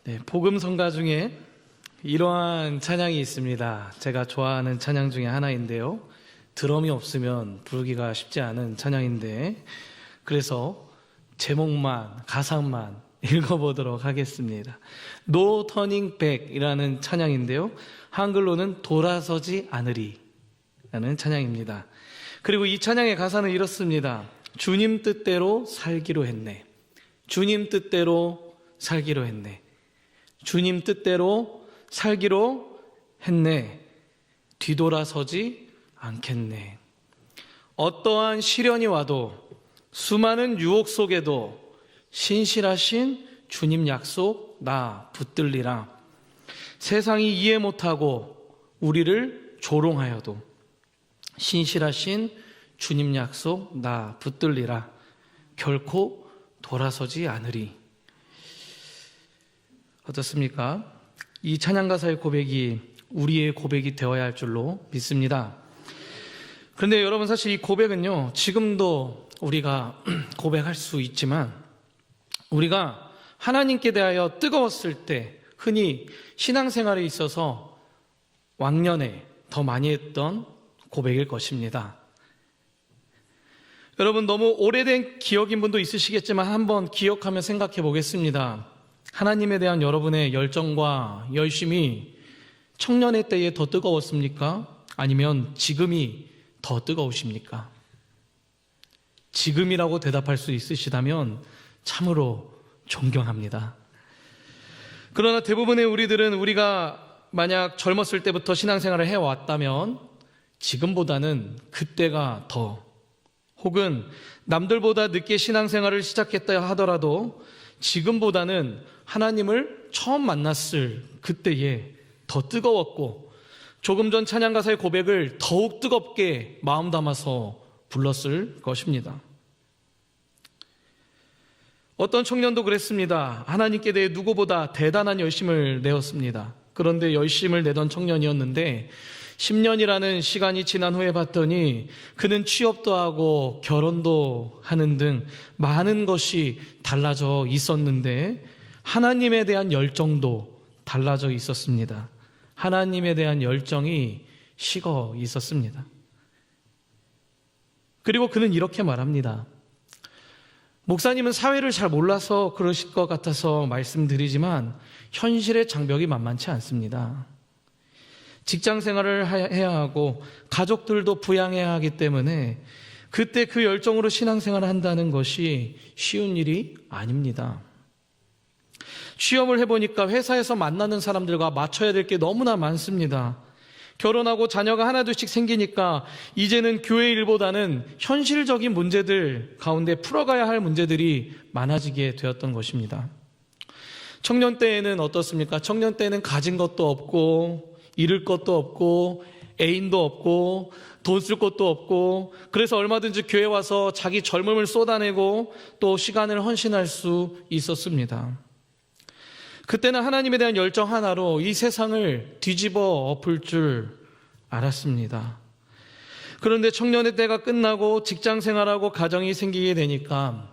네, 복음 성가 중에 이러한 찬양이 있습니다. 제가 좋아하는 찬양 중에 하나인데요. 드럼이 없으면 부르기가 쉽지 않은 찬양인데, 그래서 제목만, 가사만 읽어보도록 하겠습니다. No Turning Back이라는 찬양인데요. 한글로는 돌아서지 않으리 라는 찬양입니다. 그리고 이 찬양의 가사는 이렇습니다. 주님 뜻대로 살기로 했네. 주님 뜻대로 살기로 했네. 주님 뜻대로 살기로 했네. 뒤돌아서지 않겠네. 어떠한 시련이 와도 수많은 유혹 속에도 신실하신 주님 약속 나 붙들리라. 세상이 이해 못하고 우리를 조롱하여도 신실하신 주님 약속 나 붙들리라. 결코 돌아서지 않으리. 어떻습니까? 이 찬양 가사의 고백이 우리의 고백이 되어야 할 줄로 믿습니다. 그런데 여러분, 사실 이 고백은요, 지금도 우리가 고백할 수 있지만, 우리가 하나님께 대하여 뜨거웠을 때 흔히 신앙생활에 있어서 왕년에 더 많이 했던 고백일 것입니다. 여러분, 너무 오래된 기억인 분도 있으시겠지만 한번 기억하며 생각해 보겠습니다. 하나님에 대한 여러분의 열정과 열심이 청년의 때에 더 뜨거웠습니까? 아니면 지금이 더 뜨거우십니까? 지금이라고 대답할 수 있으시다면 참으로 존경합니다. 그러나 대부분의 우리들은 우리가 만약 젊었을 때부터 신앙생활을 해왔다면 지금보다는 그때가 더, 혹은 남들보다 늦게 신앙생활을 시작했다 하더라도 지금보다는 하나님을 처음 만났을 그때에 더 뜨거웠고, 조금 전 찬양 가사의 고백을 더욱 뜨겁게 마음 담아서 불렀을 것입니다. 어떤 청년도 그랬습니다. 하나님께 대해 누구보다 대단한 열심을 내었습니다. 그런데 열심을 내던 청년이었는데 10년이라는 시간이 지난 후에 봤더니 그는 취업도 하고 결혼도 하는 등 많은 것이 달라져 있었는데 하나님에 대한 열정도 달라져 있었습니다. 하나님에 대한 열정이 식어 있었습니다. 그리고 그는 이렇게 말합니다. 목사님은 사회를 잘 몰라서 그러실 것 같아서 말씀드리지만 현실의 장벽이 만만치 않습니다. 직장 생활을 해야 하고 가족들도 부양해야 하기 때문에 그때 그 열정으로 신앙생활을 한다는 것이 쉬운 일이 아닙니다. 취업을 해보니까 회사에서 만나는 사람들과 맞춰야 될 게 너무나 많습니다. 결혼하고 자녀가 하나둘씩 생기니까 이제는 교회 일보다는 현실적인 문제들 가운데 풀어가야 할 문제들이 많아지게 되었던 것입니다. 청년 때에는 어떻습니까? 청년 때에는 가진 것도 없고 잃을 것도 없고 애인도 없고 돈 쓸 것도 없고, 그래서 얼마든지 교회 와서 자기 젊음을 쏟아내고 또 시간을 헌신할 수 있었습니다. 그때는 하나님에 대한 열정 하나로 이 세상을 뒤집어 엎을 줄 알았습니다. 그런데 청년의 때가 끝나고 직장 생활하고 가정이 생기게 되니까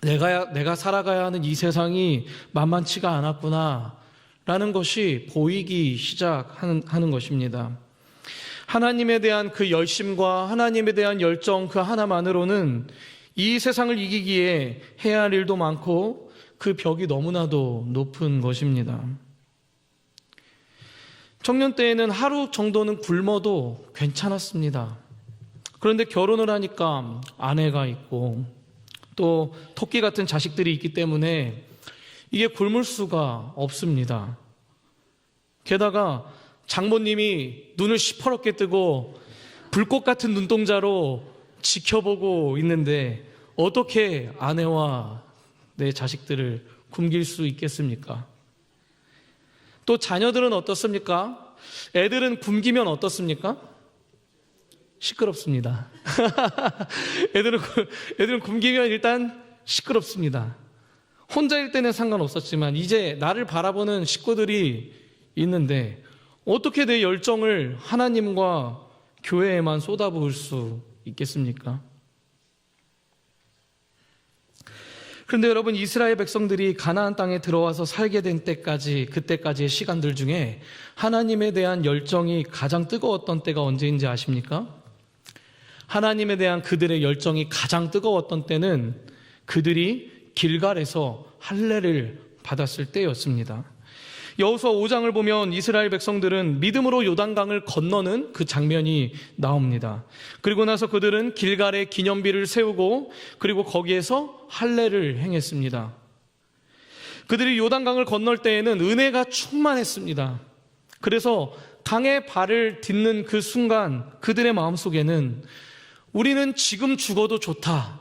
내가 살아가야 하는 이 세상이 만만치가 않았구나 라는 것이 보이기 시작하는 것입니다. 하나님에 대한 그 열심과 하나님에 대한 열정 그 하나만으로는 이 세상을 이기기에 해야 할 일도 많고 그 벽이 너무나도 높은 것입니다. 청년 때에는 하루 정도는 굶어도 괜찮았습니다. 그런데 결혼을 하니까 아내가 있고 또 토끼 같은 자식들이 있기 때문에 이게 굶을 수가 없습니다. 게다가 장모님이 눈을 시퍼렇게 뜨고 불꽃 같은 눈동자로 지켜보고 있는데 어떻게 아내와 내 자식들을 굶길 수 있겠습니까? 또 자녀들은 어떻습니까? 애들은 굶기면 어떻습니까? 시끄럽습니다. 애들은 굶기면 일단 시끄럽습니다. 혼자일 때는 상관없었지만 이제 나를 바라보는 식구들이 있는데 어떻게 내 열정을 하나님과 교회에만 쏟아부을 수 있겠습니까? 그런데 여러분, 이스라엘 백성들이 가나안 땅에 들어와서 살게 된 때까지, 그때까지의 시간들 중에 하나님에 대한 열정이 가장 뜨거웠던 때가 언제인지 아십니까? 하나님에 대한 그들의 열정이 가장 뜨거웠던 때는 그들이 길갈에서 할례를 받았을 때였습니다. 여호수아 5장을 보면 이스라엘 백성들은 믿음으로 요단강을 건너는 그 장면이 나옵니다. 그리고 나서 그들은 길갈에 기념비를 세우고 그리고 거기에서 할례를 행했습니다. 그들이 요단강을 건널 때에는 은혜가 충만했습니다. 그래서 강에 발을 딛는 그 순간 그들의 마음속에는 우리는 지금 죽어도 좋다,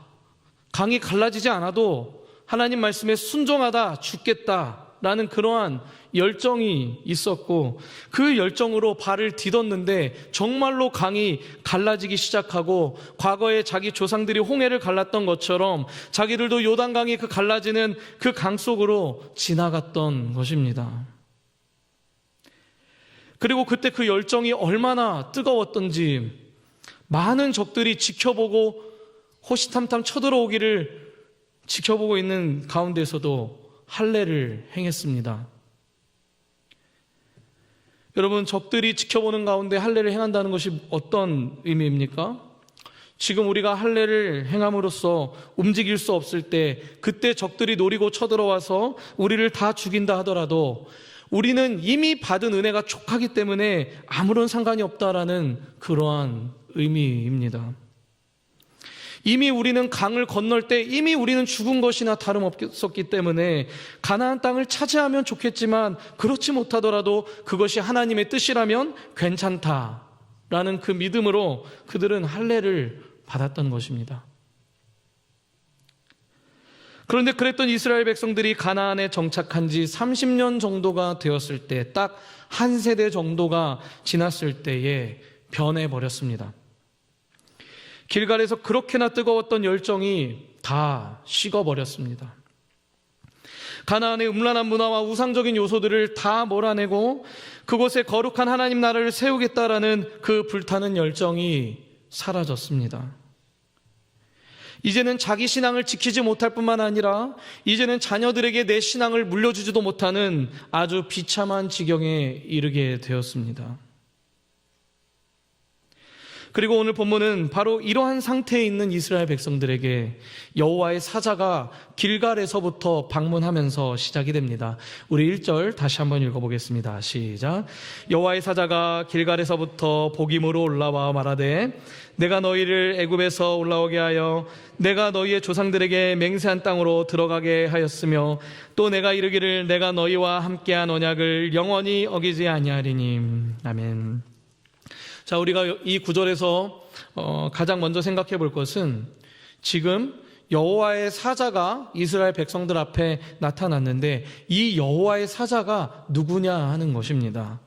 강이 갈라지지 않아도 하나님 말씀에 순종하다 죽겠다라는 그러한 열정이 있었고, 그 열정으로 발을 디뎠는데 정말로 강이 갈라지기 시작하고, 과거에 자기 조상들이 홍해를 갈랐던 것처럼 자기들도 요단강이 그 갈라지는 그 강 속으로 지나갔던 것입니다. 그리고 그때 그 열정이 얼마나 뜨거웠던지 많은 적들이 지켜보고 호시탐탐 쳐들어오기를 지켜보고 있는 가운데서도 할례를 행했습니다. 여러분, 적들이 지켜보는 가운데 할례를 행한다는 것이 어떤 의미입니까? 지금 우리가 할례를 행함으로써 움직일 수 없을 때, 그때 적들이 노리고 쳐들어와서 우리를 다 죽인다 하더라도 우리는 이미 받은 은혜가 족하기 때문에 아무런 상관이 없다라는 그러한 의미입니다. 이미 우리는 강을 건널 때 이미 우리는 죽은 것이나 다름없었기 때문에 가나안 땅을 차지하면 좋겠지만 그렇지 못하더라도 그것이 하나님의 뜻이라면 괜찮다라는 그 믿음으로 그들은 할례를 받았던 것입니다. 그런데 그랬던 이스라엘 백성들이 가나안에 정착한 지 30년 정도가 되었을 때, 딱 한 세대 정도가 지났을 때에 변해버렸습니다. 길갈에서 그렇게나 뜨거웠던 열정이 다 식어버렸습니다. 가나안의 음란한 문화와 우상적인 요소들을 다 몰아내고 그곳에 거룩한 하나님 나라를 세우겠다라는 그 불타는 열정이 사라졌습니다. 이제는 자기 신앙을 지키지 못할 뿐만 아니라 이제는 자녀들에게 내 신앙을 물려주지도 못하는 아주 비참한 지경에 이르게 되었습니다. 그리고 오늘 본문은 바로 이러한 상태에 있는 이스라엘 백성들에게 여호와의 사자가 길갈에서부터 방문하면서 시작이 됩니다. 우리 1절 다시 한번 읽어보겠습니다. 시작. 여호와의 사자가 길갈에서부터 복임으로 올라와 말하되 내가 너희를 애굽에서 올라오게 하여 내가 너희의 조상들에게 맹세한 땅으로 들어가게 하였으며 또 내가 이르기를 내가 너희와 함께한 언약을 영원히 어기지 아니하리니. 아멘. 자, 우리가 이 구절에서 가장 먼저 생각해 볼 것은 지금 여호와의 사자가 이스라엘 백성들 앞에 나타났는데 이 여호와의 사자가 누구냐 하는 것입니다.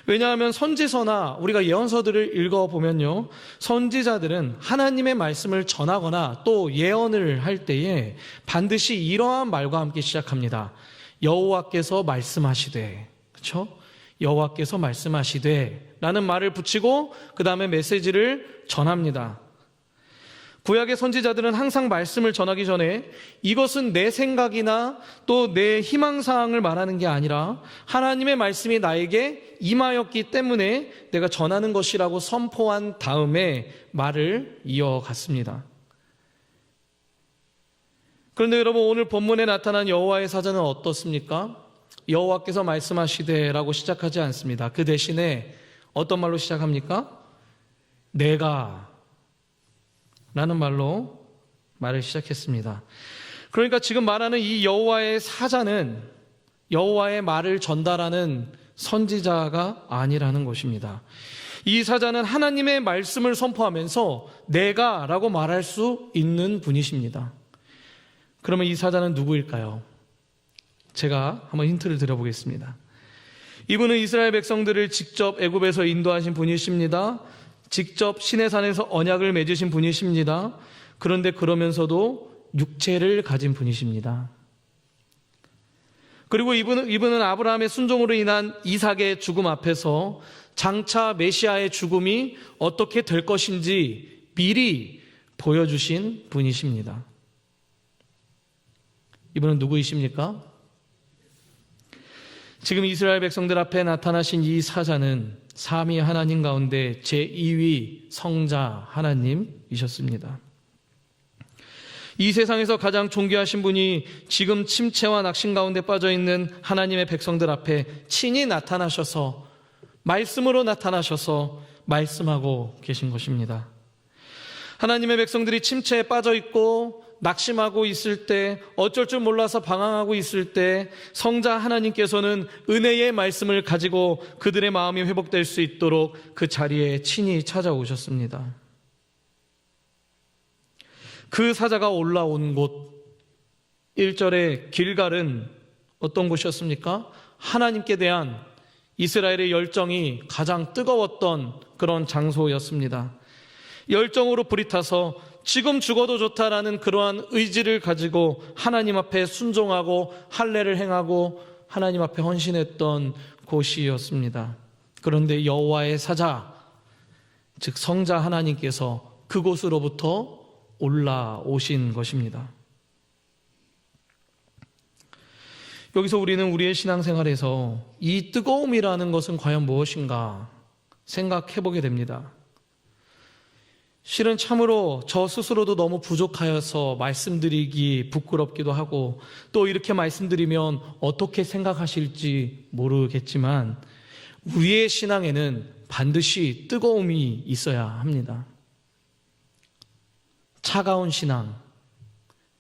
왜냐하면 선지서나 우리가 예언서들을 읽어보면요, 선지자들은 하나님의 말씀을 전하거나 또 예언을 할 때에 반드시 이러한 말과 함께 시작합니다. 여호와께서 말씀하시되, 그렇죠? 여호와께서 말씀하시되 라는 말을 붙이고 그 다음에 메시지를 전합니다. 구약의 선지자들은 항상 말씀을 전하기 전에 이것은 내 생각이나 또 내 희망사항을 말하는 게 아니라 하나님의 말씀이 나에게 임하였기 때문에 내가 전하는 것이라고 선포한 다음에 말을 이어갔습니다. 그런데 여러분, 오늘 본문에 나타난 여호와의 사자는 어떻습니까? 여호와께서 말씀하시되라고 시작하지 않습니다. 그 대신에 어떤 말로 시작합니까? 내가 라는 말로 말을 시작했습니다. 그러니까 지금 말하는 이 여호와의 사자는 여호와의 말을 전달하는 선지자가 아니라는 것입니다. 이 사자는 하나님의 말씀을 선포하면서 내가 라고 말할 수 있는 분이십니다. 그러면 이 사자는 누구일까요? 제가 한번 힌트를 드려보겠습니다. 이분은 이스라엘 백성들을 직접 애굽에서 인도하신 분이십니다. 직접 시내산에서 언약을 맺으신 분이십니다. 그런데 그러면서도 육체를 가진 분이십니다. 그리고 이분은 아브라함의 순종으로 인한 이삭의 죽음 앞에서 장차 메시아의 죽음이 어떻게 될 것인지 미리 보여주신 분이십니다. 이분은 누구이십니까? 지금 이스라엘 백성들 앞에 나타나신 이 사자는 삼위 하나님 가운데 제2위 성자 하나님이셨습니다. 이 세상에서 가장 존귀하신 분이 지금 침체와 낙심 가운데 빠져있는 하나님의 백성들 앞에 친히 나타나셔서 말씀으로 나타나셔서 말씀하고 계신 것입니다. 하나님의 백성들이 침체에 빠져있고 낙심하고 있을 때, 어쩔 줄 몰라서 방황하고 있을 때 성자 하나님께서는 은혜의 말씀을 가지고 그들의 마음이 회복될 수 있도록 그 자리에 친히 찾아오셨습니다. 그 사자가 올라온 곳 1절의 길갈은 어떤 곳이었습니까? 하나님께 대한 이스라엘의 열정이 가장 뜨거웠던 그런 장소였습니다. 열정으로 불이 타서 지금 죽어도 좋다라는 그러한 의지를 가지고 하나님 앞에 순종하고 할례를 행하고 하나님 앞에 헌신했던 곳이었습니다. 그런데 여호와의 사자, 즉 성자 하나님께서 그곳으로부터 올라오신 것입니다. 여기서 우리는 우리의 신앙생활에서 이 뜨거움이라는 것은 과연 무엇인가 생각해 보게 됩니다. 실은 참으로 저 스스로도 너무 부족하여서 말씀드리기 부끄럽기도 하고, 또 이렇게 말씀드리면 어떻게 생각하실지 모르겠지만 우리의 신앙에는 반드시 뜨거움이 있어야 합니다. 차가운 신앙,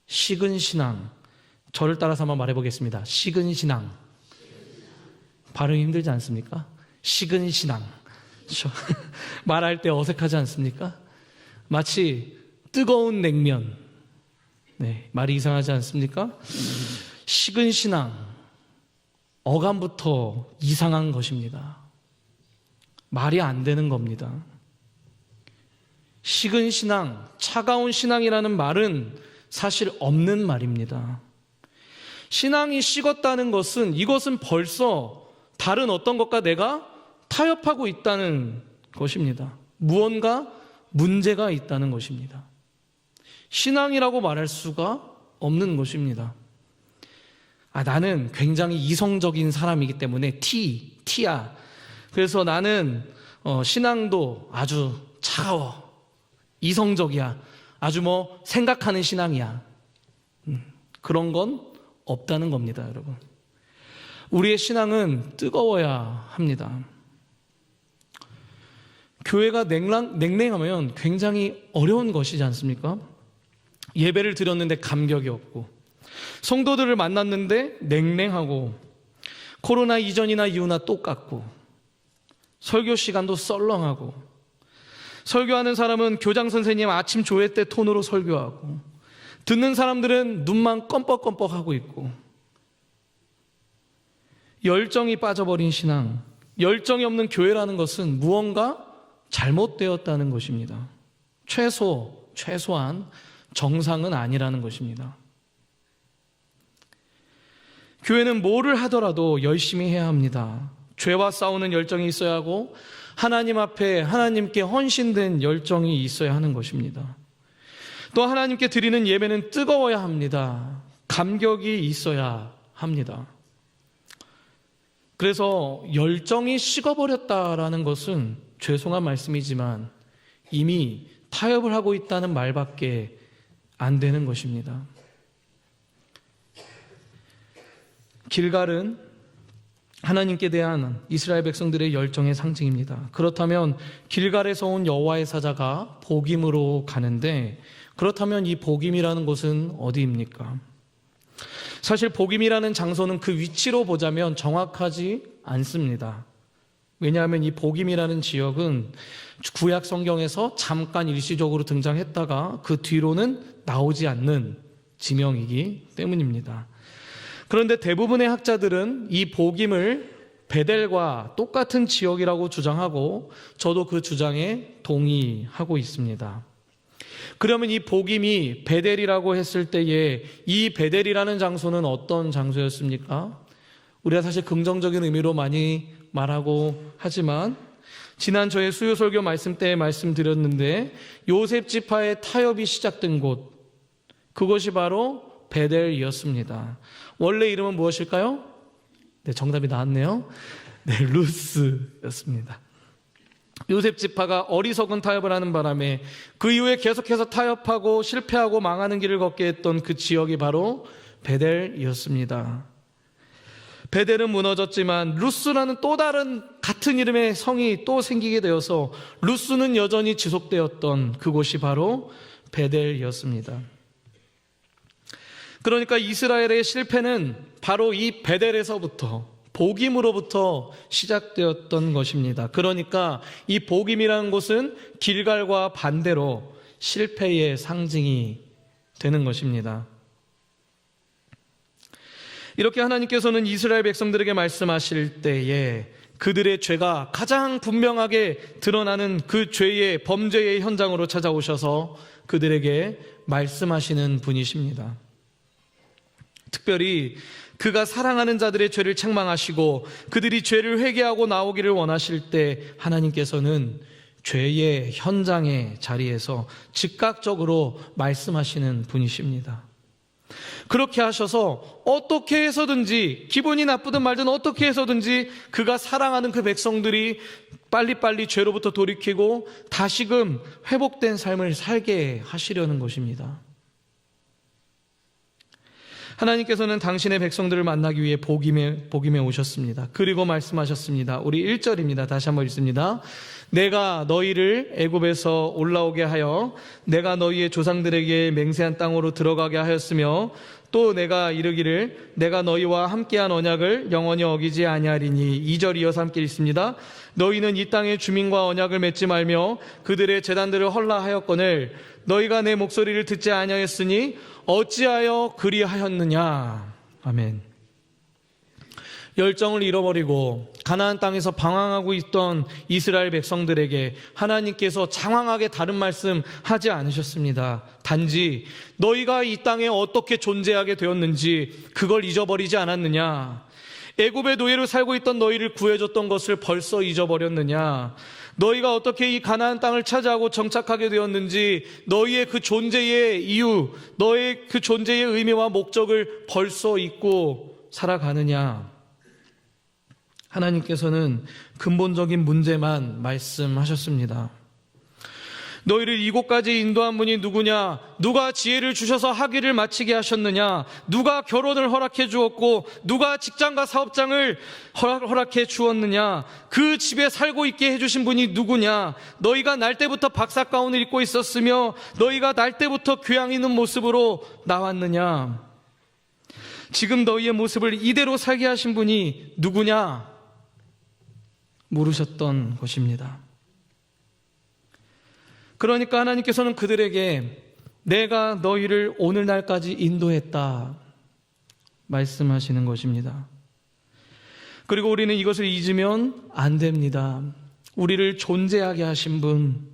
식은 신앙, 저를 따라서 한번 말해보겠습니다. 식은 신앙. 발음이 힘들지 않습니까? 식은 신앙. 말할 때 어색하지 않습니까? 마치 뜨거운 냉면. 네, 말이 이상하지 않습니까? 식은 신앙. 어감부터 이상한 것입니다. 말이 안 되는 겁니다. 식은 신앙, 차가운 신앙이라는 말은 사실 없는 말입니다. 신앙이 식었다는 것은 이것은 벌써 다른 어떤 것과 내가 타협하고 있다는 것입니다. 무언가 문제가 있다는 것입니다. 신앙이라고 말할 수가 없는 것입니다. 나는 굉장히 이성적인 사람이기 때문에 T야. 그래서 나는 신앙도 아주 차가워. 이성적이야. 아주 생각하는 신앙이야. 그런 건 없다는 겁니다, 여러분. 우리의 신앙은 뜨거워야 합니다. 교회가 냉랭하면 굉장히 어려운 것이지 않습니까? 예배를 드렸는데 감격이 없고, 성도들을 만났는데 냉랭하고, 코로나 이전이나 이후나 똑같고, 설교 시간도 썰렁하고, 설교하는 사람은 교장 선생님 아침 조회 때 톤으로 설교하고, 듣는 사람들은 눈만 껌뻑껌뻑하고 있고, 열정이 빠져버린 신앙, 열정이 없는 교회라는 것은 무언가 잘못되었다는 것입니다. 최소한 정상은 아니라는 것입니다. 교회는 뭐를 하더라도 열심히 해야 합니다. 죄와 싸우는 열정이 있어야 하고, 하나님 앞에 하나님께 헌신된 열정이 있어야 하는 것입니다. 또 하나님께 드리는 예배는 뜨거워야 합니다. 감격이 있어야 합니다. 그래서 열정이 식어버렸다라는 것은 죄송한 말씀이지만 이미 타협을 하고 있다는 말밖에 안 되는 것입니다. 길갈은 하나님께 대한 이스라엘 백성들의 열정의 상징입니다. 그렇다면 길갈에서 온 여호와의 사자가 복임으로 가는데, 그렇다면 이 복임이라는 곳은 어디입니까? 사실 복임이라는 장소는 그 위치로 보자면 정확하지 않습니다. 왜냐하면 이 복임이라는 지역은 구약 성경에서 잠깐 일시적으로 등장했다가 그 뒤로는 나오지 않는 지명이기 때문입니다. 그런데 대부분의 학자들은 이 복임을 베델과 똑같은 지역이라고 주장하고, 저도 그 주장에 동의하고 있습니다. 그러면 이 복임이 베델이라고 했을 때에 이 베델이라는 장소는 어떤 장소였습니까? 우리가 사실 긍정적인 의미로 많이 말하고 하지만, 지난 저의 수요 설교 말씀 때 말씀드렸는데, 요셉 지파의 타협이 시작된 곳, 그것이 바로 베델이었습니다. 원래 이름은 무엇일까요? 네, 정답이 나왔네요. 네, 루스였습니다. 요셉 지파가 어리석은 타협을 하는 바람에 그 이후에 계속해서 타협하고 실패하고 망하는 길을 걷게 했던 그 지역이 바로 베델이었습니다. 베델은 무너졌지만 루스라는 또 다른 같은 이름의 성이 또 생기게 되어서 루스는 여전히 지속되었던 그곳이 바로 베델이었습니다. 그러니까 이스라엘의 실패는 바로 이 베델에서부터, 복임으로부터 시작되었던 것입니다. 그러니까 이 복임이라는 곳은 길갈과 반대로 실패의 상징이 되는 것입니다. 이렇게 하나님께서는 이스라엘 백성들에게 말씀하실 때에 그들의 죄가 가장 분명하게 드러나는 그 죄의 범죄의 현장으로 찾아오셔서 그들에게 말씀하시는 분이십니다. 특별히 그가 사랑하는 자들의 죄를 책망하시고 그들이 죄를 회개하고 나오기를 원하실 때 하나님께서는 죄의 현장의 자리에서 즉각적으로 말씀하시는 분이십니다. 그렇게 하셔서 어떻게 해서든지, 기분이 나쁘든 말든 어떻게 해서든지 그가 사랑하는 그 백성들이 빨리빨리 죄로부터 돌이키고 다시금 회복된 삶을 살게 하시려는 것입니다. 하나님께서는 당신의 백성들을 만나기 위해 복임에 오셨습니다. 그리고 말씀하셨습니다. 우리 1절입니다. 다시 한번 읽습니다. 내가 너희를 애굽에서 올라오게 하여 내가 너희의 조상들에게 맹세한 땅으로 들어가게 하였으며 또 내가 이르기를 내가 너희와 함께한 언약을 영원히 어기지 아니하리니. 2절 이어서 함께 읽습니다. 너희는 이 땅의 주민과 언약을 맺지 말며 그들의 제단들을 헐라하였거늘 너희가 내 목소리를 듣지 아니하였으니 어찌하여 그리하였느냐. 아멘. 열정을 잃어버리고 가나안 땅에서 방황하고 있던 이스라엘 백성들에게 하나님께서 장황하게 다른 말씀 하지 않으셨습니다. 단지 너희가 이 땅에 어떻게 존재하게 되었는지 그걸 잊어버리지 않았느냐. 애굽의 노예로 살고 있던 너희를 구해줬던 것을 벌써 잊어버렸느냐. 너희가 어떻게 이 가나안 땅을 차지하고 정착하게 되었는지 너희의 그 존재의 이유, 너의 그 존재의 의미와 목적을 벌써 잊고 살아가느냐. 하나님께서는 근본적인 문제만 말씀하셨습니다. 너희를 이곳까지 인도한 분이 누구냐? 누가 지혜를 주셔서 학위를 마치게 하셨느냐? 누가 결혼을 허락해 주었고 누가 직장과 사업장을 허락해 주었느냐? 그 집에 살고 있게 해주신 분이 누구냐? 너희가 날 때부터 박사가운을 입고 있었으며 너희가 날 때부터 교양 있는 모습으로 나왔느냐? 지금 너희의 모습을 이대로 살게 하신 분이 누구냐? 물으셨던 것입니다. 그러니까 하나님께서는 그들에게 내가 너희를 오늘날까지 인도했다 말씀하시는 것입니다. 그리고 우리는 이것을 잊으면 안 됩니다. 우리를 존재하게 하신 분,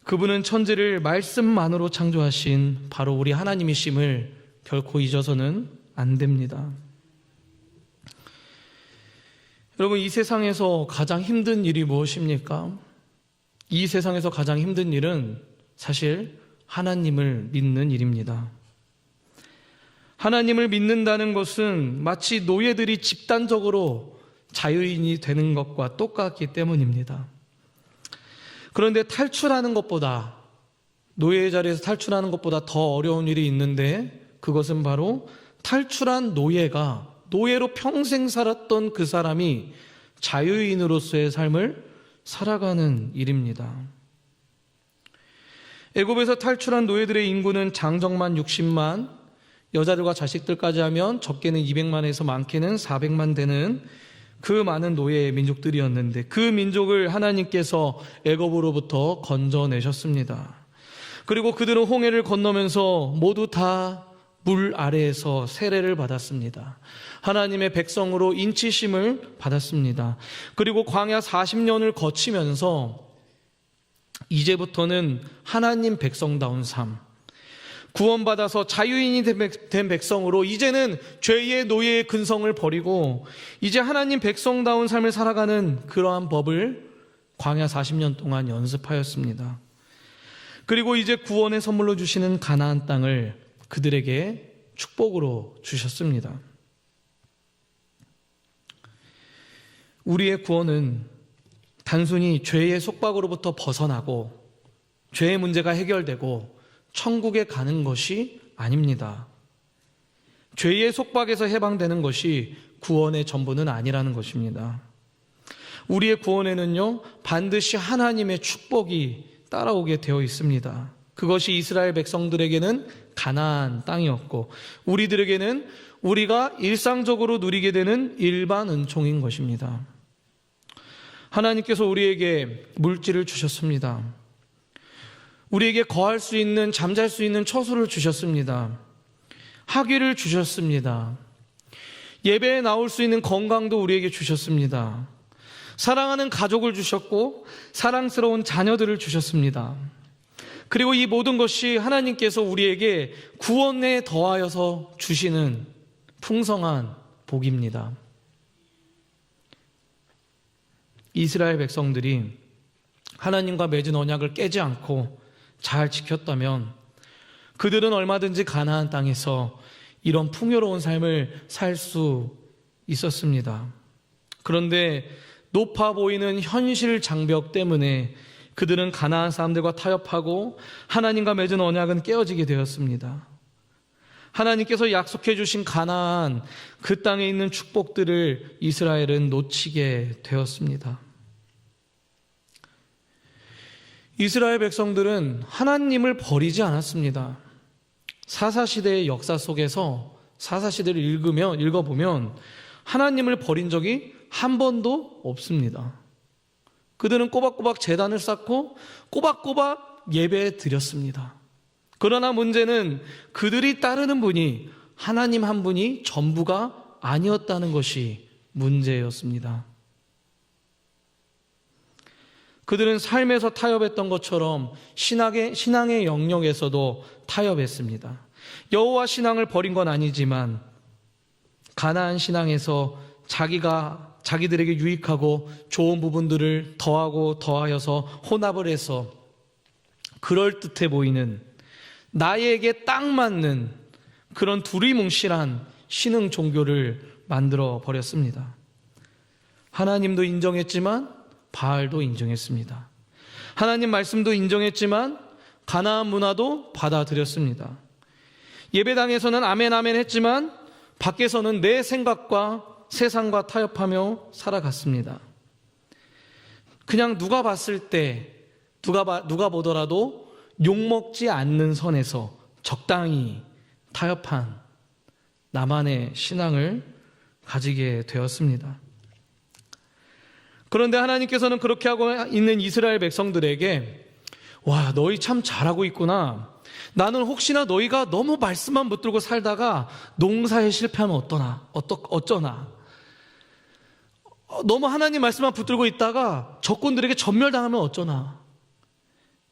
그분은 천지를 말씀만으로 창조하신 바로 우리 하나님이심을 결코 잊어서는 안 됩니다. 여러분, 이 세상에서 가장 힘든 일이 무엇입니까? 이 세상에서 가장 힘든 일은 사실 하나님을 믿는 일입니다. 하나님을 믿는다는 것은 마치 노예들이 집단적으로 자유인이 되는 것과 똑같기 때문입니다. 그런데 탈출하는 것보다, 노예의 자리에서 탈출하는 것보다 더 어려운 일이 있는데 그것은 바로 탈출한 노예가 노예로 평생 살았던 그 사람이 자유인으로서의 삶을 살아가는 일입니다. 애굽에서 탈출한 노예들의 인구는 장정만 60만, 여자들과 자식들까지 하면 적게는 200만에서 많게는 400만 되는 그 많은 노예의 민족들이었는데 그 민족을 하나님께서 애굽으로부터 건져내셨습니다. 그리고 그들은 홍해를 건너면서 모두 다 물 아래에서 세례를 받았습니다. 하나님의 백성으로 인치심을 받았습니다. 그리고 광야 40년을 거치면서 이제부터는 하나님 백성다운 삶, 구원받아서 자유인이 된 백성으로 이제는 죄의 노예의 근성을 버리고 이제 하나님 백성다운 삶을 살아가는 그러한 법을 광야 40년 동안 연습하였습니다. 그리고 이제 구원의 선물로 주시는 가나안 땅을 그들에게 축복으로 주셨습니다. 우리의 구원은 단순히 죄의 속박으로부터 벗어나고 죄의 문제가 해결되고 천국에 가는 것이 아닙니다. 죄의 속박에서 해방되는 것이 구원의 전부는 아니라는 것입니다. 우리의 구원에는요, 반드시 하나님의 축복이 따라오게 되어 있습니다. 그것이 이스라엘 백성들에게는 가나안 땅이었고, 우리들에게는 우리가 일상적으로 누리게 되는 일반 은총인 것입니다. 하나님께서 우리에게 물질을 주셨습니다. 우리에게 거할 수 있는, 잠잘 수 있는 처소를 주셨습니다. 학위를 주셨습니다. 예배에 나올 수 있는 건강도 우리에게 주셨습니다. 사랑하는 가족을 주셨고 사랑스러운 자녀들을 주셨습니다. 그리고 이 모든 것이 하나님께서 우리에게 구원에 더하여서 주시는 풍성한 복입니다. 이스라엘 백성들이 하나님과 맺은 언약을 깨지 않고 잘 지켰다면 그들은 얼마든지 가나안 땅에서 이런 풍요로운 삶을 살 수 있었습니다. 그런데 높아 보이는 현실 장벽 때문에 그들은 가나안 사람들과 타협하고 하나님과 맺은 언약은 깨어지게 되었습니다. 하나님께서 약속해 주신 가나안, 그 땅에 있는 축복들을 이스라엘은 놓치게 되었습니다. 이스라엘 백성들은 하나님을 버리지 않았습니다. 사사시대의 역사 속에서 사사시대를 읽어보면 하나님을 버린 적이 한 번도 없습니다. 그들은 꼬박꼬박 제단을 쌓고 꼬박꼬박 예배 드렸습니다. 그러나 문제는 그들이 따르는 분이 하나님 한 분이 전부가 아니었다는 것이 문제였습니다. 그들은 삶에서 타협했던 것처럼 신앙의 영역에서도 타협했습니다. 여호와 신앙을 버린 건 아니지만 가나안 신앙에서 자기들에게 유익하고 좋은 부분들을 더하고 더하여서 혼합을 해서 그럴듯해 보이는, 나에게 딱 맞는 그런 두리뭉실한 신흥 종교를 만들어 버렸습니다. 하나님도 인정했지만 바알도 인정했습니다. 하나님 말씀도 인정했지만 가나안 문화도 받아들였습니다. 예배당에서는 아멘 아멘 했지만 밖에서는 내 생각과 세상과 타협하며 살아갔습니다. 그냥 누가 봤을 때 누가 보더라도 욕먹지 않는 선에서 적당히 타협한 나만의 신앙을 가지게 되었습니다. 그런데 하나님께서는 그렇게 하고 있는 이스라엘 백성들에게 와, 너희 참 잘하고 있구나. 나는 혹시나 너희가 너무 말씀만 붙들고 살다가 농사에 실패하면 어쩌나. 너무 하나님 말씀만 붙들고 있다가 적군들에게 전멸당하면 어쩌나.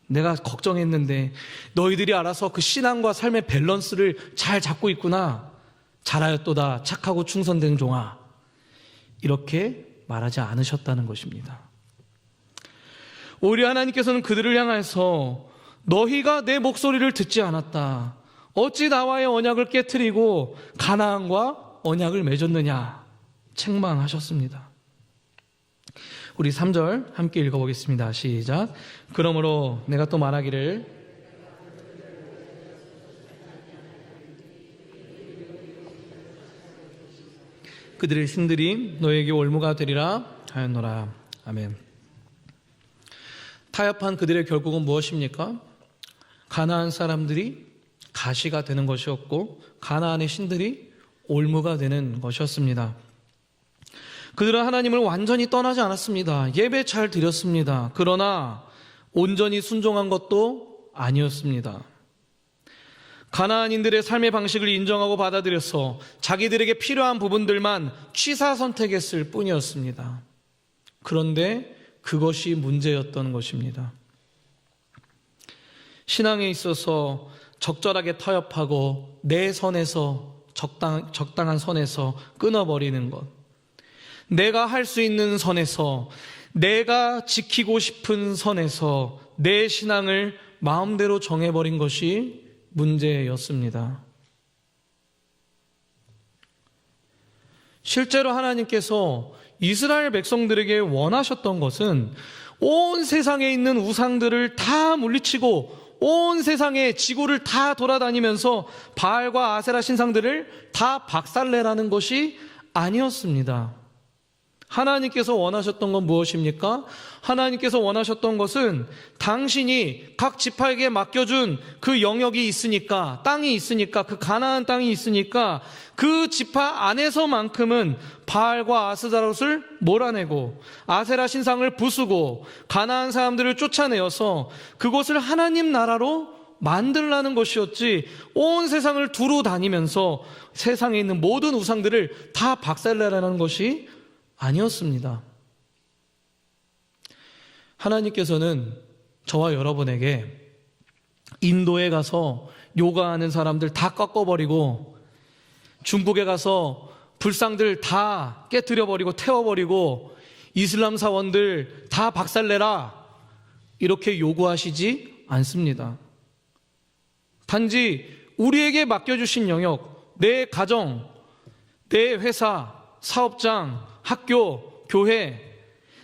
내가 걱정했는데 너희들이 알아서 그 신앙과 삶의 밸런스를 잘 잡고 있구나. 잘하였도다. 착하고 충성된 종아. 이렇게 말하지 않으셨다는 것입니다. 오히려 하나님께서는 그들을 향해서 너희가 내 목소리를 듣지 않았다. 어찌 나와의 언약을 깨트리고 가나안과 언약을 맺었느냐. 책망하셨습니다. 우리 3절 함께 읽어보겠습니다. 시작. 그러므로 내가 또 말하기를 그들의 신들이 너에게 올무가 되리라 하였노라. 아멘. 타협한 그들의 결국은 무엇입니까? 가나안 사람들이 가시가 되는 것이었고 가나안의 신들이 올무가 되는 것이었습니다. 그들은 하나님을 완전히 떠나지 않았습니다. 예배 잘 드렸습니다. 그러나 온전히 순종한 것도 아니었습니다. 가나안인들의 삶의 방식을 인정하고 받아들여서 자기들에게 필요한 부분들만 취사 선택했을 뿐이었습니다. 그런데 그것이 문제였던 것입니다. 신앙에 있어서 적절하게 타협하고 내 선에서 적당한 선에서 끊어버리는 것, 내가 할 수 있는 선에서, 내가 지키고 싶은 선에서 내 신앙을 마음대로 정해버린 것이 문제였습니다. 실제로 하나님께서 이스라엘 백성들에게 원하셨던 것은 온 세상에 있는 우상들을 다 물리치고 온 세상의 지구를 다 돌아다니면서 바알과 아세라 신상들을 다 박살내라는 것이 아니었습니다. 하나님께서 원하셨던 건 무엇입니까? 하나님께서 원하셨던 것은 당신이 각 지파에게 맡겨준 그 영역이 있으니까, 땅이 있으니까, 그 가나안 땅이 있으니까 그 지파 안에서만큼은 바알과 아스다롯을 몰아내고 아세라 신상을 부수고 가나안 사람들을 쫓아내어서 그곳을 하나님 나라로 만들라는 것이었지, 온 세상을 두루 다니면서 세상에 있는 모든 우상들을 다 박살내라는 것이 아니었습니다. 하나님께서는 저와 여러분에게 인도에 가서 요가하는 사람들 다 꺾어버리고, 중국에 가서 불상들 다 깨뜨려버리고 태워버리고, 이슬람 사원들 다 박살내라, 이렇게 요구하시지 않습니다. 단지 우리에게 맡겨주신 영역, 내 가정, 내 회사, 사업장, 학교, 교회,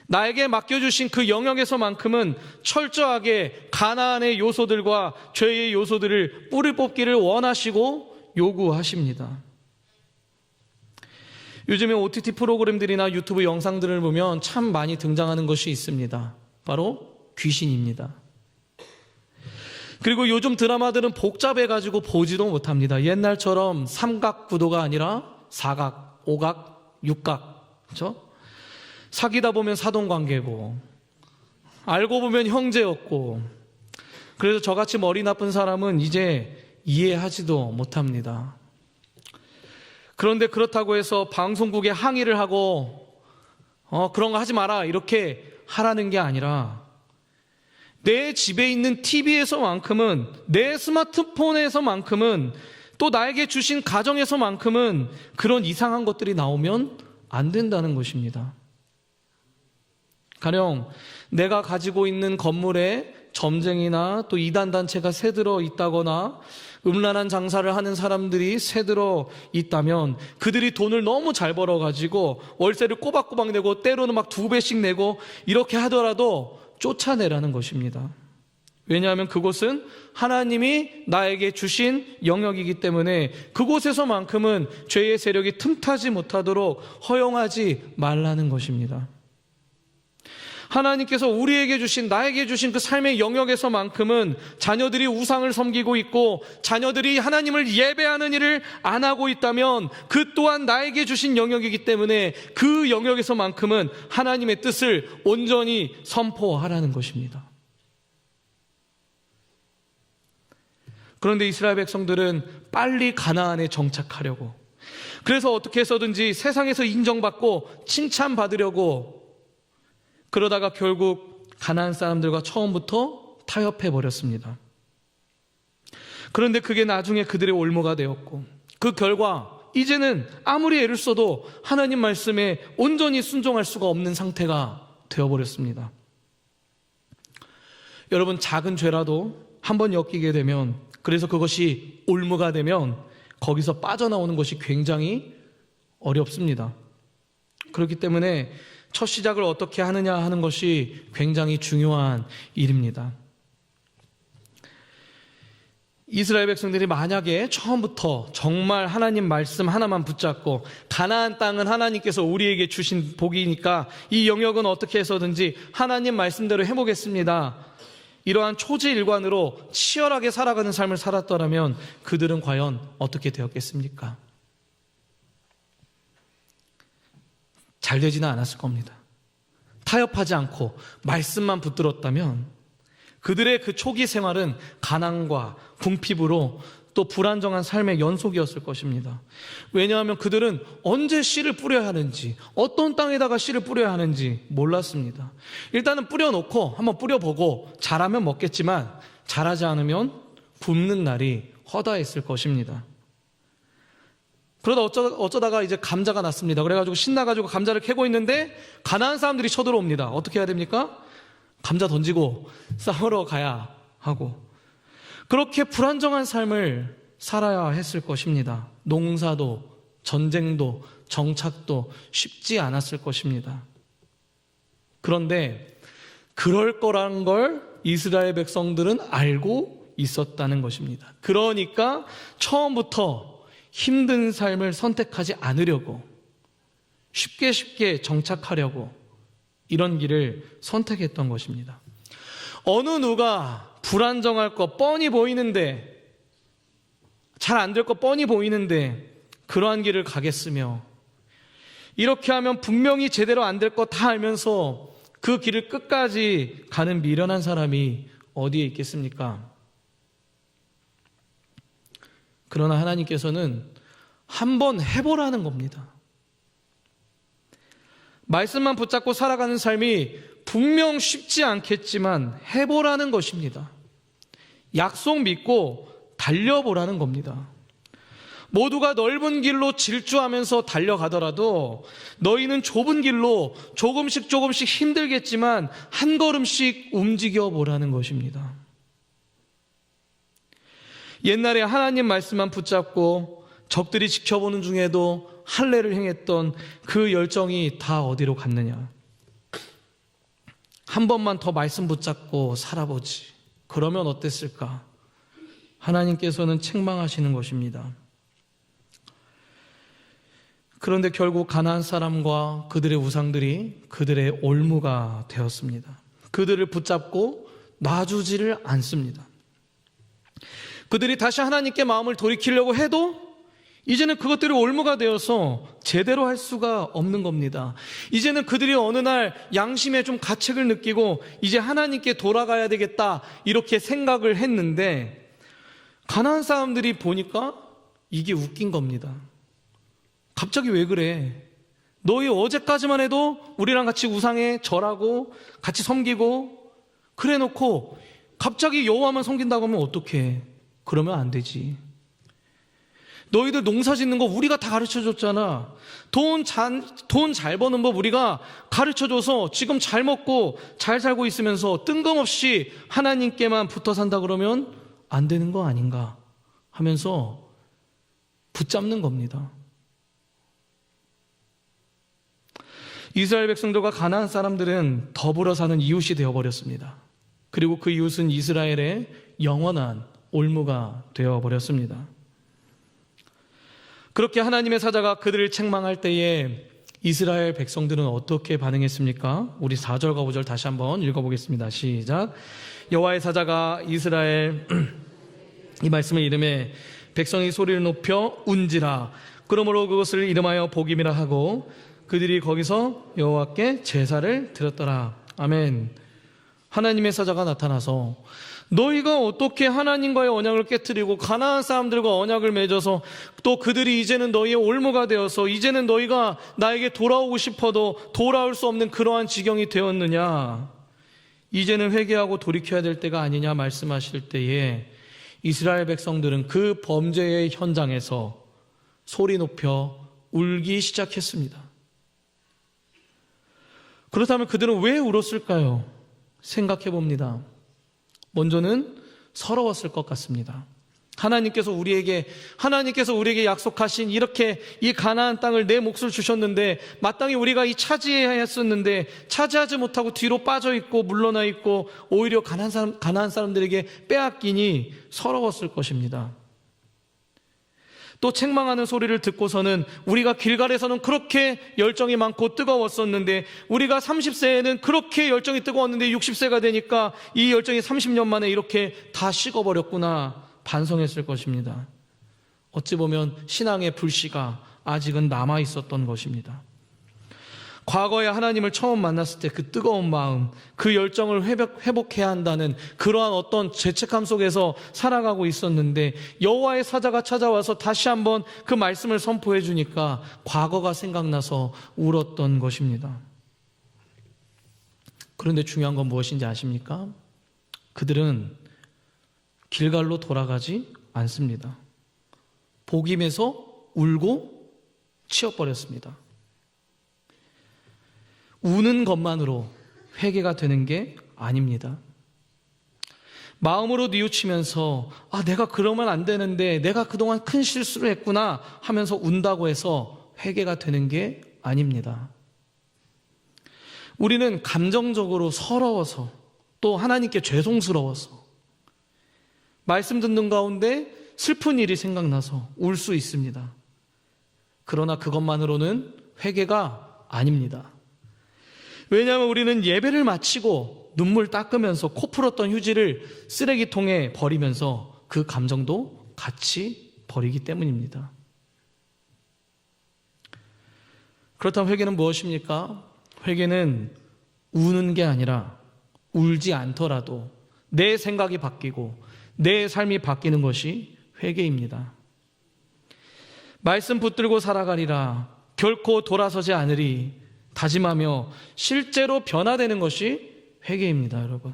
나에게 맡겨주신 그 영역에서만큼은 철저하게 가나안의 요소들과 죄의 요소들을 뿌리 뽑기를 원하시고 요구하십니다. 요즘에 OTT 프로그램들이나 유튜브 영상들을 보면 참 많이 등장하는 것이 있습니다. 바로 귀신입니다. 그리고 요즘 드라마들은 복잡해가지고 보지도 못합니다. 옛날처럼 삼각 구도가 아니라 사각, 오각, 육각, 그렇죠? 사귀다 보면 사돈관계고, 알고 보면 형제였고, 그래서 저같이 머리 나쁜 사람은 이제 이해하지도 못합니다. 그런데 그렇다고 해서 방송국에 항의를 하고 그런 거 하지 마라, 이렇게 하라는 게 아니라, 내 집에 있는 TV에서만큼은, 내 스마트폰에서만큼은, 또 나에게 주신 가정에서만큼은 그런 이상한 것들이 나오면 안 된다는 것입니다. 가령 내가 가지고 있는 건물에 점쟁이나 또 이단단체가 새들어 있다거나 음란한 장사를 하는 사람들이 새들어 있다면, 그들이 돈을 너무 잘 벌어가지고 월세를 꼬박꼬박 내고 때로는 막 2배씩 내고 이렇게 하더라도 쫓아내라는 것입니다. 왜냐하면 그곳은 하나님이 나에게 주신 영역이기 때문에 그곳에서만큼은 죄의 세력이 틈타지 못하도록 허용하지 말라는 것입니다. 하나님께서 우리에게 주신, 나에게 주신 그 삶의 영역에서만큼은 자녀들이 우상을 섬기고 있고 자녀들이 하나님을 예배하는 일을 안 하고 있다면 그 또한 나에게 주신 영역이기 때문에 그 영역에서만큼은 하나님의 뜻을 온전히 선포하라는 것입니다. 그런데 이스라엘 백성들은 빨리 가나안에 정착하려고, 그래서 어떻게 해서든지 세상에서 인정받고 칭찬받으려고, 그러다가 결국 가나안 사람들과 처음부터 타협해 버렸습니다. 그런데 그게 나중에 그들의 올무가 되었고, 그 결과 이제는 아무리 애를 써도 하나님 말씀에 온전히 순종할 수가 없는 상태가 되어버렸습니다. 여러분, 작은 죄라도 한번 엮이게 되면, 그래서 그것이 올무가 되면 거기서 빠져나오는 것이 굉장히 어렵습니다. 그렇기 때문에 첫 시작을 어떻게 하느냐 하는 것이 굉장히 중요한 일입니다. 이스라엘 백성들이 만약에 처음부터 정말 하나님 말씀 하나만 붙잡고, 가나안 땅은 하나님께서 우리에게 주신 복이니까 이 영역은 어떻게 해서든지 하나님 말씀대로 해보겠습니다, 이러한 초지일관으로 치열하게 살아가는 삶을 살았더라면 그들은 과연 어떻게 되었겠습니까? 잘 되지는 않았을 겁니다. 타협하지 않고 말씀만 붙들었다면 그들의 그 초기 생활은 가난과 궁핍으로 또 불안정한 삶의 연속이었을 것입니다. 왜냐하면 그들은 언제 씨를 뿌려야 하는지, 어떤 땅에다가 씨를 뿌려야 하는지 몰랐습니다. 일단은 뿌려놓고 한번 뿌려보고 자라면 먹겠지만 자라지 않으면 굶는 날이 허다했을 것입니다. 그러다 어쩌다가 이제 감자가 났습니다. 그래가지고 신나가지고 감자를 캐고 있는데 가나안 사람들이 쳐들어옵니다. 어떻게 해야 됩니까? 감자 던지고 싸우러 가야 하고, 그렇게 불안정한 삶을 살아야 했을 것입니다. 농사도 전쟁도 정착도 쉽지 않았을 것입니다. 그런데 그럴 거라는 걸 이스라엘 백성들은 알고 있었다는 것입니다. 그러니까 처음부터 힘든 삶을 선택하지 않으려고, 쉽게 정착하려고 이런 길을 선택했던 것입니다. 어느 누가 불안정할 거 뻔히 보이는데, 잘 안 될 거 뻔히 보이는데 그러한 길을 가겠으며, 이렇게 하면 분명히 제대로 안 될 거 다 알면서 그 길을 끝까지 가는 미련한 사람이 어디에 있겠습니까? 그러나 하나님께서는 한번 해보라는 겁니다. 말씀만 붙잡고 살아가는 삶이 분명 쉽지 않겠지만 해보라는 것입니다. 약속 믿고 달려보라는 겁니다. 모두가 넓은 길로 질주하면서 달려가더라도 너희는 좁은 길로 조금씩 힘들겠지만 한 걸음씩 움직여 보라는 것입니다. 옛날에 하나님 말씀만 붙잡고 적들이 지켜보는 중에도 할례를 행했던 그 열정이 다 어디로 갔느냐? 한 번만 더 말씀 붙잡고 살아보지. 그러면 어땠을까? 하나님께서는 책망하시는 것입니다. 그런데 결국 가나안 사람과 그들의 우상들이 그들의 올무가 되었습니다. 그들을 붙잡고 놔주지를 않습니다. 그들이 다시 하나님께 마음을 돌이키려고 해도 이제는 그것들이 올무가 되어서 제대로 할 수가 없는 겁니다. 이제는 그들이 어느 날 양심에 좀 가책을 느끼고 이제 하나님께 돌아가야 되겠다 이렇게 생각을 했는데, 가나안 사람들이 보니까 이게 웃긴 겁니다. 갑자기 왜 그래? 너희 어제까지만 해도 우리랑 같이 우상에 절하고 같이 섬기고 그래 놓고 갑자기 여호와만 섬긴다고 하면 어떡해? 그러면 안 되지. 너희들 농사 짓는 거 우리가 다 가르쳐줬잖아. 돈 잘 버는 법 우리가 가르쳐줘서 지금 잘 먹고 잘 살고 있으면서 뜬금없이 하나님께만 붙어 산다 그러면 안 되는 거 아닌가 하면서 붙잡는 겁니다. 이스라엘 백성들과 가나안 사람들은 더불어 사는 이웃이 되어버렸습니다. 그리고 그 이웃은 이스라엘의 영원한 올무가 되어버렸습니다. 그렇게 하나님의 사자가 그들을 책망할 때에 이스라엘 백성들은 어떻게 반응했습니까? 우리 4절과 5절 다시 한번 읽어보겠습니다. 시작. 여호와의 사자가 이스라엘 이 말씀을 이름에 백성이 소리를 높여 운지라. 그러므로 그것을 이름하여 복임이라 하고 그들이 거기서 여호와께 제사를 드렸더라. 아멘. 하나님의 사자가 나타나서 너희가 어떻게 하나님과의 언약을 깨트리고 가나안 사람들과 언약을 맺어서 또 그들이 이제는 너희의 올무가 되어서 이제는 너희가 나에게 돌아오고 싶어도 돌아올 수 없는 그러한 지경이 되었느냐? 이제는 회개하고 돌이켜야 될 때가 아니냐 말씀하실 때에 이스라엘 백성들은 그 범죄의 현장에서 소리 높여 울기 시작했습니다. 그렇다면 그들은 왜 울었을까요? 생각해 봅니다. 먼저는 서러웠을 것 같습니다. 하나님께서 우리에게 약속하신 이렇게 이 가나안 땅을 내 몫을 주셨는데 마땅히 우리가 이 차지해야 했었는데 차지하지 못하고 뒤로 빠져 있고 물러나 있고 오히려 가나안 사람들에게 빼앗기니 서러웠을 것입니다. 또 책망하는 소리를 듣고서는 우리가 길갈에서는 그렇게 열정이 많고 뜨거웠었는데 우리가 30세에는 그렇게 열정이 뜨거웠는데 60세가 되니까 이 열정이 30년 만에 이렇게 다 식어버렸구나 반성했을 것입니다. 어찌 보면 신앙의 불씨가 아직은 남아있었던 것입니다. 과거에 하나님을 처음 만났을 때 그 뜨거운 마음, 그 열정을 회복해야 한다는 그러한 어떤 죄책감 속에서 살아가고 있었는데 여호와의 사자가 찾아와서 다시 한번 그 말씀을 선포해 주니까 과거가 생각나서 울었던 것입니다. 그런데 중요한 건 무엇인지 아십니까? 그들은 길갈로 돌아가지 않습니다. 복임에서 울고 치워버렸습니다. 우는 것만으로 회개가 되는 게 아닙니다. 마음으로 뉘우치면서 내가 그러면 안 되는데 내가 그동안 큰 실수를 했구나 하면서 운다고 해서 회개가 되는 게 아닙니다. 우리는 감정적으로 서러워서 또 하나님께 죄송스러워서 말씀 듣는 가운데 슬픈 일이 생각나서 울 수 있습니다. 그러나 그것만으로는 회개가 아닙니다. 왜냐하면 우리는 예배를 마치고 눈물 닦으면서 코 풀었던 휴지를 쓰레기통에 버리면서 그 감정도 같이 버리기 때문입니다. 그렇다면 회개는 무엇입니까? 회개는 우는 게 아니라 울지 않더라도 내 생각이 바뀌고 내 삶이 바뀌는 것이 회개입니다. 말씀 붙들고 살아가리라 결코 돌아서지 않으리 다짐하며 실제로 변화되는 것이 회개입니다, 여러분.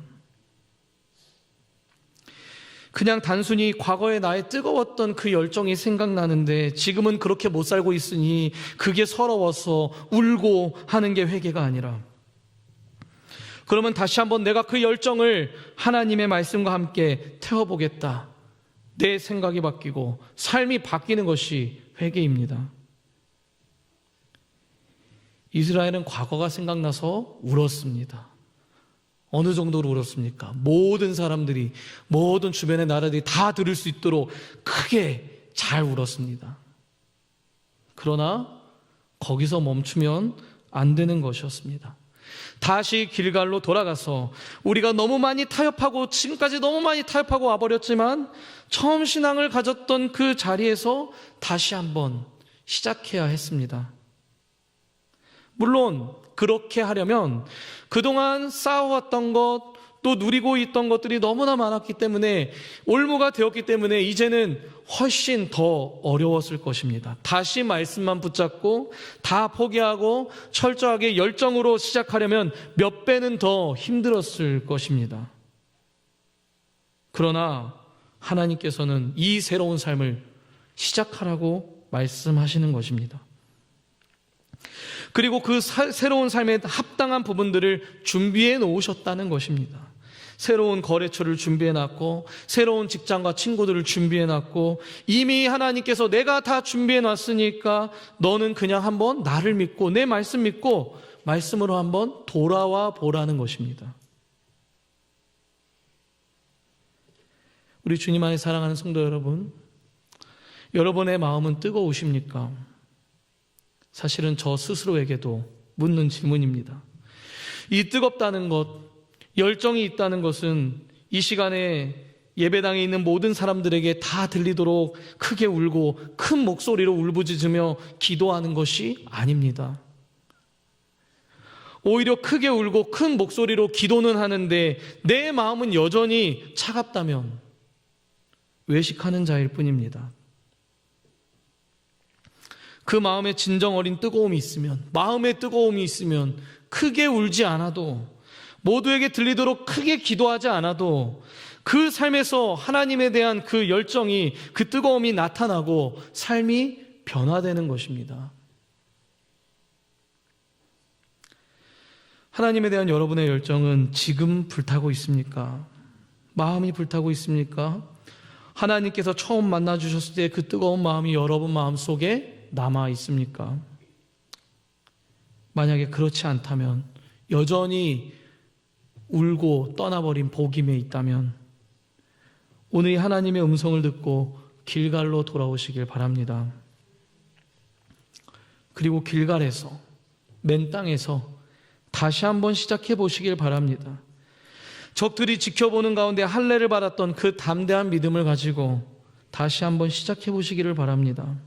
그냥 단순히 과거의 나의 뜨거웠던 그 열정이 생각나는데 지금은 그렇게 못 살고 있으니 그게 서러워서 울고 하는 게 회개가 아니라, 그러면 다시 한번 내가 그 열정을 하나님의 말씀과 함께 태워보겠다. 내 생각이 바뀌고 삶이 바뀌는 것이 회개입니다. 이스라엘은 과거가 생각나서 울었습니다. 어느 정도로 울었습니까? 모든 사람들이, 모든 주변의 나라들이 다 들을 수 있도록 크게 잘 울었습니다. 그러나 거기서 멈추면 안 되는 것이었습니다. 다시 길갈로 돌아가서 우리가 너무 많이 타협하고 지금까지 너무 많이 타협하고 와버렸지만 처음 신앙을 가졌던 그 자리에서 다시 한번 시작해야 했습니다. 물론 그렇게 하려면 그동안 쌓아왔던 것, 또 누리고 있던 것들이 너무나 많았기 때문에, 올무가 되었기 때문에 이제는 훨씬 더 어려웠을 것입니다. 다시 말씀만 붙잡고 다 포기하고 철저하게 열정으로 시작하려면 몇 배는 더 힘들었을 것입니다. 그러나 하나님께서는 이 새로운 삶을 시작하라고 말씀하시는 것입니다. 그리고 그 새로운 삶에 합당한 부분들을 준비해 놓으셨다는 것입니다. 새로운 거래처를 준비해 놨고, 새로운 직장과 친구들을 준비해 놨고, 이미 하나님께서 내가 다 준비해 놨으니까 너는 그냥 한번 나를 믿고 내 말씀 믿고 말씀으로 한번 돌아와 보라는 것입니다. 우리 주님 안에 사랑하는 성도 여러분, 여러분의 마음은 뜨거우십니까? 사실은 저 스스로에게도 묻는 질문입니다. 이 뜨겁다는 것, 열정이 있다는 것은 이 시간에 예배당에 있는 모든 사람들에게 다 들리도록 크게 울고 큰 목소리로 울부짖으며 기도하는 것이 아닙니다. 오히려 크게 울고 큰 목소리로 기도는 하는데 내 마음은 여전히 차갑다면 외식하는 자일 뿐입니다. 그 마음에 진정 어린 뜨거움이 있으면, 마음의 뜨거움이 있으면 크게 울지 않아도, 모두에게 들리도록 크게 기도하지 않아도 그 삶에서 하나님에 대한 그 열정이, 그 뜨거움이 나타나고 삶이 변화되는 것입니다. 하나님에 대한 여러분의 열정은 지금 불타고 있습니까? 마음이 불타고 있습니까? 하나님께서 처음 만나 주셨을 때 그 뜨거운 마음이 여러분 마음속에 남아 있습니까? 만약에 그렇지 않다면, 여전히 울고 떠나버린 복임에 있다면 오늘 하나님의 음성을 듣고 길갈로 돌아오시길 바랍니다. 그리고 길갈에서, 맨 땅에서 다시 한번 시작해 보시길 바랍니다. 적들이 지켜보는 가운데 할례를 받았던 그 담대한 믿음을 가지고 다시 한번 시작해 보시기를 바랍니다.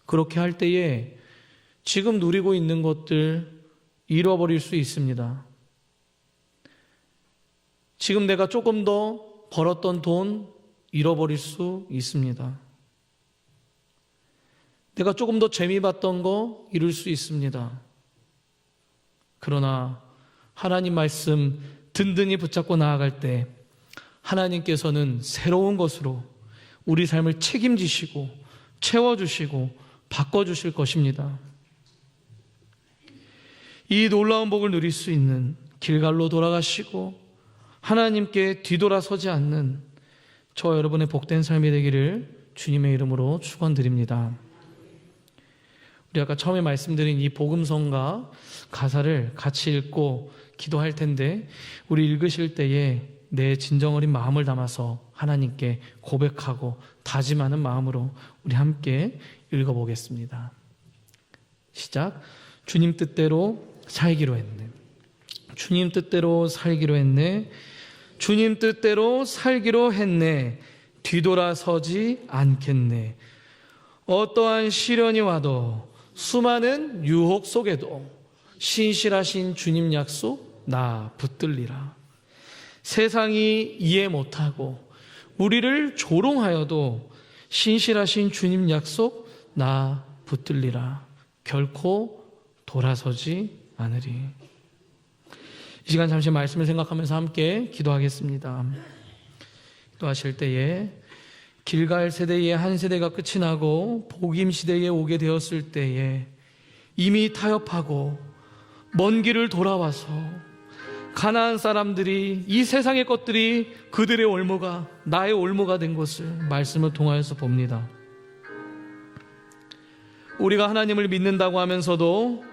그렇게 할 때에 지금 누리고 있는 것들 잃어버릴 수 있습니다. 지금 내가 조금 더 벌었던 돈 잃어버릴 수 있습니다. 내가 조금 더 재미 봤던 거 잃을 수 있습니다. 그러나 하나님 말씀 든든히 붙잡고 나아갈 때 하나님께서는 새로운 것으로 우리 삶을 책임지시고 채워주시고 바꿔주실 것입니다. 이 놀라운 복을 누릴 수 있는 길갈로 돌아가시고 하나님께 뒤돌아서지 않는 저와 여러분의 복된 삶이 되기를 주님의 이름으로 축원드립니다. 우리 아까 처음에 말씀드린 이 복음성가 가사를 같이 읽고 기도할 텐데, 우리 읽으실 때에 내 진정 어린 마음을 담아서 하나님께 고백하고 다짐하는 마음으로 우리 함께 읽어보겠습니다. 시작. 주님 뜻대로 살기로 했네. 주님 뜻대로 살기로 했네. 주님 뜻대로 살기로 했네. 뒤돌아서지 않겠네. 어떠한 시련이 와도, 수많은 유혹 속에도 신실하신 주님 약속 나 붙들리라. 세상이 이해 못하고 우리를 조롱하여도 신실하신 주님 약속 나 붙들리라. 결코 돌아서지 않으리. 이 시간 잠시 말씀을 생각하면서 함께 기도하겠습니다. 기도하실 때에 길갈 세대의 한 세대가 끝이 나고 복임 시대에 오게 되었을 때에 이미 타협하고 먼 길을 돌아와서 가나안 사람들이, 이 세상의 것들이 그들의 올무가, 나의 올무가 된 것을 말씀을 통하여서 봅니다. 우리가 하나님을 믿는다고 하면서도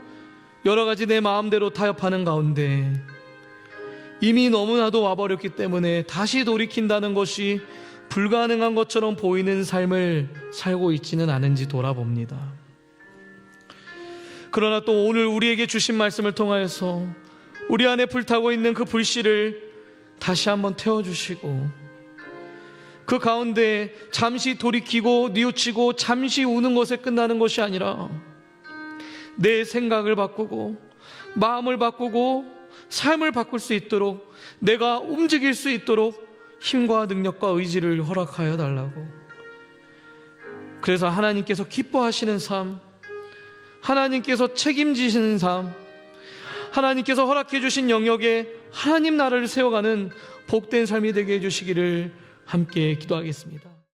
여러 가지 내 마음대로 타협하는 가운데 이미 너무나도 와버렸기 때문에 다시 돌이킨다는 것이 불가능한 것처럼 보이는 삶을 살고 있지는 않은지 돌아봅니다. 그러나 또 오늘 우리에게 주신 말씀을 통하여서 우리 안에 불타고 있는 그 불씨를 다시 한번 태워주시고, 그 가운데 잠시 돌이키고 뉘우치고 잠시 우는 것에 끝나는 것이 아니라 내 생각을 바꾸고 마음을 바꾸고 삶을 바꿀 수 있도록, 내가 움직일 수 있도록 힘과 능력과 의지를 허락하여 달라고. 그래서 하나님께서 기뻐하시는 삶, 하나님께서 책임지시는 삶, 하나님께서 허락해 주신 영역에 하나님 나라를 세워가는 복된 삶이 되게 해주시기를 함께 기도하겠습니다.